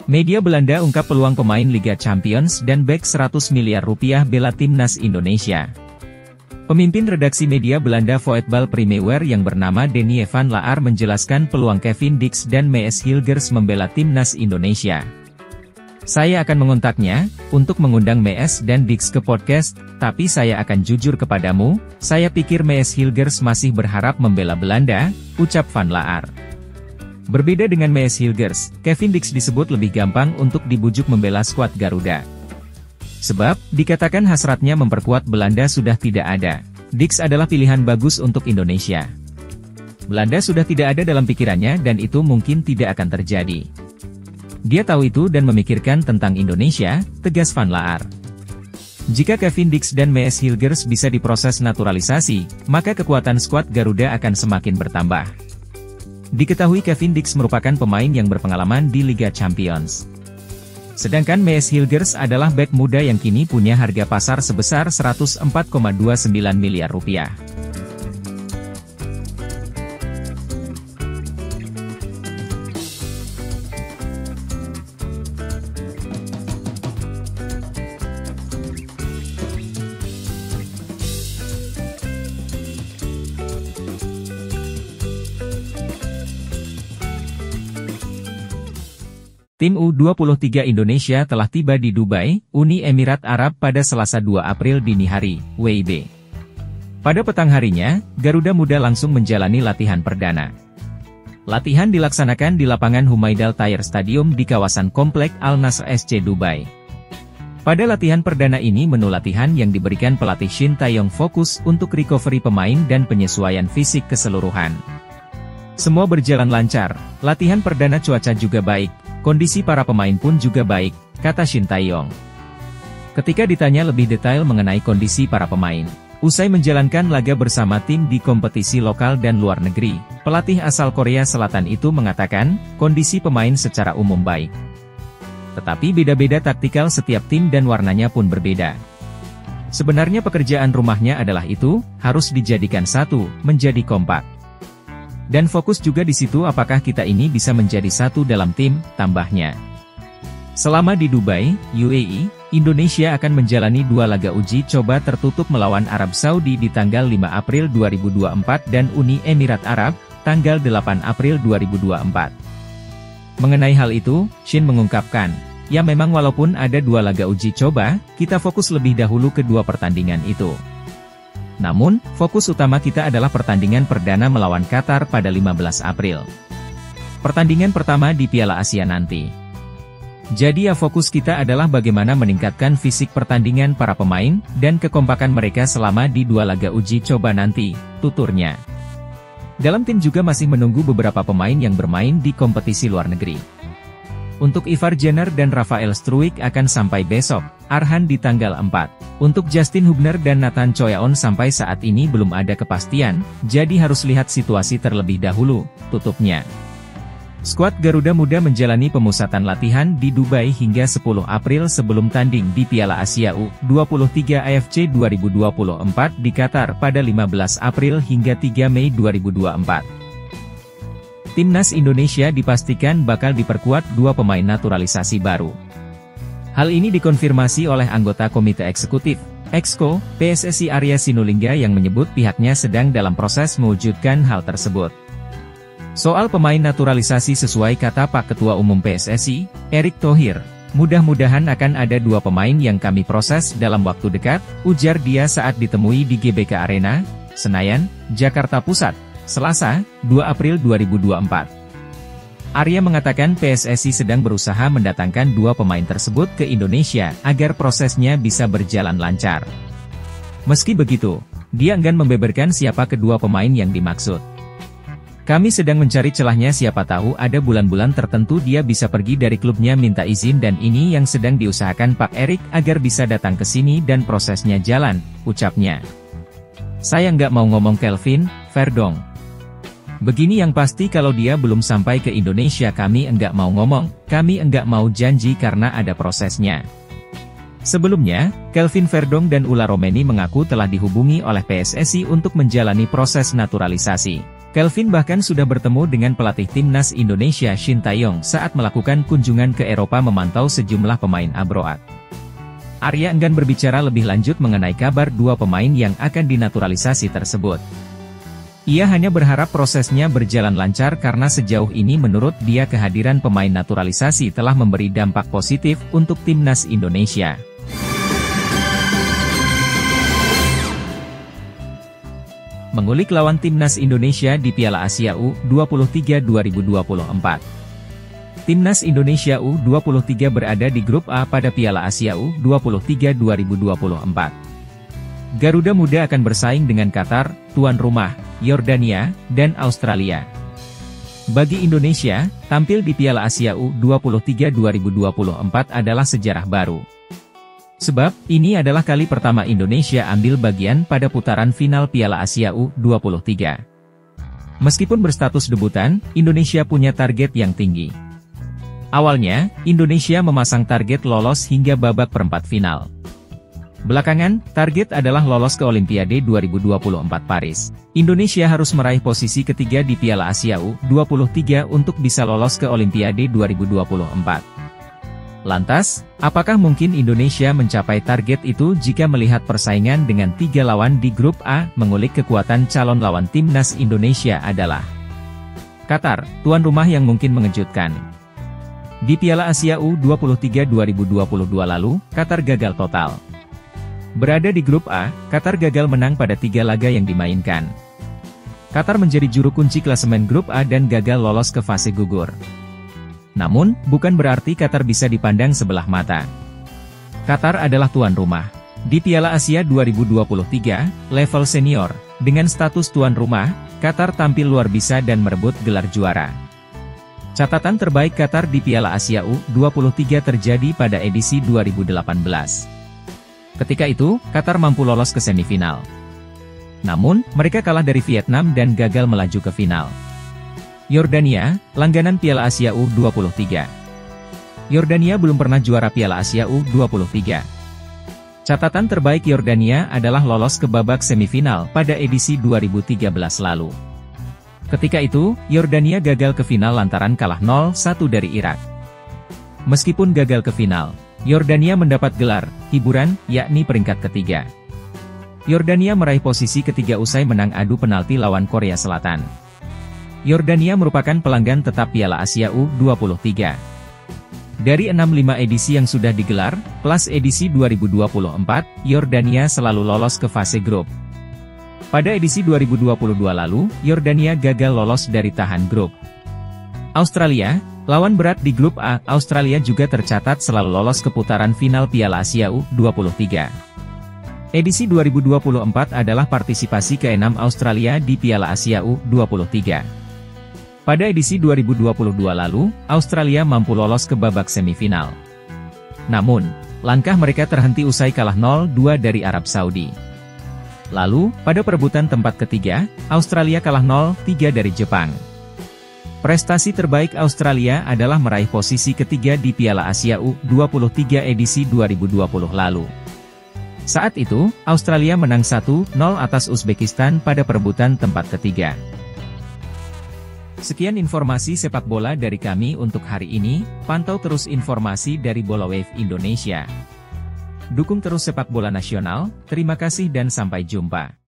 Media Belanda ungkap peluang pemain Liga Champions dan bek 100 miliar rupiah bela timnas Indonesia. Pemimpin redaksi media Belanda Voetbal Primeur yang bernama Denny van Laar menjelaskan peluang Kevin Dix dan Mees Hilgers membela timnas Indonesia. Saya akan mengontaknya, untuk mengundang Mees dan Dix ke podcast, tapi saya akan jujur kepadamu, saya pikir Mees Hilgers masih berharap membela Belanda, ucap van Laar. Berbeda dengan Mees Hilgers, Kevin Dix disebut lebih gampang untuk dibujuk membela skuad Garuda. Sebab, dikatakan hasratnya memperkuat Belanda sudah tidak ada. Dix adalah pilihan bagus untuk Indonesia. Belanda sudah tidak ada dalam pikirannya dan itu mungkin tidak akan terjadi. Dia tahu itu dan memikirkan tentang Indonesia, tegas van Laar. Jika Kevin Dix dan Mees Hilgers bisa diproses naturalisasi, maka kekuatan skuad Garuda akan semakin bertambah. Diketahui Kevin Dix merupakan pemain yang berpengalaman di Liga Champions. Sedangkan Mees Hilgers adalah bek muda yang kini punya harga pasar sebesar 104,29 miliar rupiah. Tim U23 Indonesia telah tiba di Dubai, Uni Emirat Arab pada Selasa 2 April dini hari, WIB. Pada petang harinya, Garuda Muda langsung menjalani latihan perdana. Latihan dilaksanakan di lapangan Humaidal Tire Stadium di kawasan Komplek Al Nasr SC Dubai. Pada latihan perdana ini menu latihan yang diberikan pelatih Shin Tae-yong fokus untuk recovery pemain dan penyesuaian fisik keseluruhan. Semua berjalan lancar, latihan perdana cuaca juga baik. Kondisi para pemain pun juga baik, kata Shin Tae-yong. Ketika ditanya lebih detail mengenai kondisi para pemain, usai menjalankan laga bersama tim di kompetisi lokal dan luar negeri, pelatih asal Korea Selatan itu mengatakan, kondisi pemain secara umum baik. Tetapi beda-beda taktikal setiap tim dan warnanya pun berbeda. Sebenarnya pekerjaan rumahnya adalah itu, harus dijadikan satu, menjadi kompak. Dan fokus juga di situ apakah kita ini bisa menjadi satu dalam tim, tambahnya. Selama di Dubai, UAE, Indonesia akan menjalani 2 laga uji coba tertutup melawan Arab Saudi di tanggal 5 April 2024 dan Uni Emirat Arab, tanggal 8 April 2024. Mengenai hal itu, Shin mengungkapkan, ya memang walaupun ada 2 laga uji coba, kita fokus lebih dahulu ke 2 pertandingan itu. Namun, fokus utama kita adalah pertandingan perdana melawan Qatar pada 15 April. Pertandingan pertama di Piala Asia nanti. Jadi ya fokus kita adalah bagaimana meningkatkan fisik pertandingan para pemain, dan kekompakan mereka selama di 2 laga uji coba nanti, tuturnya. Dalam tim juga masih menunggu beberapa pemain yang bermain di kompetisi luar negeri. Untuk Ivar Jenner dan Rafael Struijk akan sampai besok, Arhan di tanggal 4. Untuk Justin Hubner dan Nathan Choyaon sampai saat ini belum ada kepastian, jadi harus lihat situasi terlebih dahulu, tutupnya. Skuad Garuda Muda menjalani pemusatan latihan di Dubai hingga 10 April sebelum tanding di Piala Asia U23 AFC 2024 di Qatar pada 15 April hingga 3 Mei 2024. Timnas Indonesia dipastikan bakal diperkuat 2 pemain naturalisasi baru. Hal ini dikonfirmasi oleh anggota Komite Eksekutif, Exco, PSSI Arya Sinulinga yang menyebut pihaknya sedang dalam proses mewujudkan hal tersebut. Soal pemain naturalisasi sesuai kata Pak Ketua Umum PSSI, Erick Thohir, mudah-mudahan akan ada 2 pemain yang kami proses dalam waktu dekat, ujar dia saat ditemui di GBK Arena, Senayan, Jakarta Pusat, Selasa, 2 April 2024. Arya mengatakan PSSI sedang berusaha mendatangkan 2 pemain tersebut ke Indonesia agar prosesnya bisa berjalan lancar. Meski begitu, dia enggan membeberkan siapa kedua pemain yang dimaksud. Kami sedang mencari celahnya, siapa tahu ada bulan-bulan tertentu dia bisa pergi dari klubnya minta izin dan ini yang sedang diusahakan Pak Erick agar bisa datang ke sini dan prosesnya jalan, ucapnya. Saya nggak mau ngomong Kelvin Verdong. Begini yang pasti kalau dia belum sampai ke Indonesia kami enggak mau ngomong, kami enggak mau janji karena ada prosesnya. Sebelumnya, Kelvin Verdong dan Ula Romeni mengaku telah dihubungi oleh PSSI untuk menjalani proses naturalisasi. Kelvin bahkan sudah bertemu dengan pelatih timnas Indonesia Shin Tae-yong saat melakukan kunjungan ke Eropa memantau sejumlah pemain abroad. Arya enggan berbicara lebih lanjut mengenai kabar dua pemain yang akan dinaturalisasi tersebut. Ia hanya berharap prosesnya berjalan lancar karena sejauh ini menurut dia kehadiran pemain naturalisasi telah memberi dampak positif untuk timnas Indonesia. Mengulik lawan timnas Indonesia di Piala Asia U23 2024. Timnas Indonesia U23 berada di grup A pada Piala Asia U23 2024. Garuda Muda akan bersaing dengan Qatar, tuan rumah, Yordania, dan Australia. Bagi Indonesia, tampil di Piala Asia U23 2024 adalah sejarah baru. Sebab, ini adalah kali pertama Indonesia ambil bagian pada putaran final Piala Asia U23. Meskipun berstatus debutan, Indonesia punya target yang tinggi. Awalnya, Indonesia memasang target lolos hingga babak perempat final. Belakangan, target adalah lolos ke Olimpiade 2024 Paris. Indonesia harus meraih posisi ketiga di Piala Asia U23 untuk bisa lolos ke Olimpiade 2024. Lantas, apakah mungkin Indonesia mencapai target itu jika melihat persaingan dengan 3 lawan di grup A? Mengulik kekuatan calon lawan timnas Indonesia adalah Qatar, tuan rumah yang mungkin mengejutkan. Di Piala Asia U23 2022 lalu, Qatar gagal total. Berada di grup A, Qatar gagal menang pada 3 laga yang dimainkan. Qatar menjadi juru kunci klasemen grup A dan gagal lolos ke fase gugur. Namun, bukan berarti Qatar bisa dipandang sebelah mata. Qatar adalah tuan rumah. Di Piala Asia 2023, level senior, dengan status tuan rumah, Qatar tampil luar biasa dan merebut gelar juara. Catatan terbaik Qatar di Piala Asia U23 terjadi pada edisi 2018. Ketika itu, Qatar mampu lolos ke semifinal. Namun, mereka kalah dari Vietnam dan gagal melaju ke final. Yordania, langganan Piala Asia U23. Yordania belum pernah juara Piala Asia U23. Catatan terbaik Yordania adalah lolos ke babak semifinal pada edisi 2013 lalu. Ketika itu, Yordania gagal ke final lantaran kalah 0-1 dari Irak. Meskipun gagal ke final, Yordania mendapat gelar hiburan, yakni peringkat ketiga. Yordania meraih posisi ketiga usai menang adu penalti lawan Korea Selatan. Yordania merupakan pelanggan tetap Piala Asia U23. Dari 65 edisi yang sudah digelar, plus edisi 2024, Yordania selalu lolos ke fase grup. Pada edisi 2022 lalu, Yordania gagal lolos dari tahan grup. Australia, lawan berat di grup A, Australia juga tercatat selalu lolos ke putaran final Piala Asia U23. Edisi 2024 adalah partisipasi ke-6 Australia di Piala Asia U23. Pada edisi 2022 lalu, Australia mampu lolos ke babak semifinal. Namun, langkah mereka terhenti usai kalah 0-2 dari Arab Saudi. Lalu, pada perebutan tempat ketiga, Australia kalah 0-3 dari Jepang. Prestasi terbaik Australia adalah meraih posisi ketiga di Piala Asia U23 edisi 2020 lalu. Saat itu, Australia menang 1-0 atas Uzbekistan pada perebutan tempat ketiga. Sekian informasi sepak bola dari kami untuk hari ini, pantau terus informasi dari Bola Wave Indonesia. Dukung terus sepak bola nasional, terima kasih dan sampai jumpa.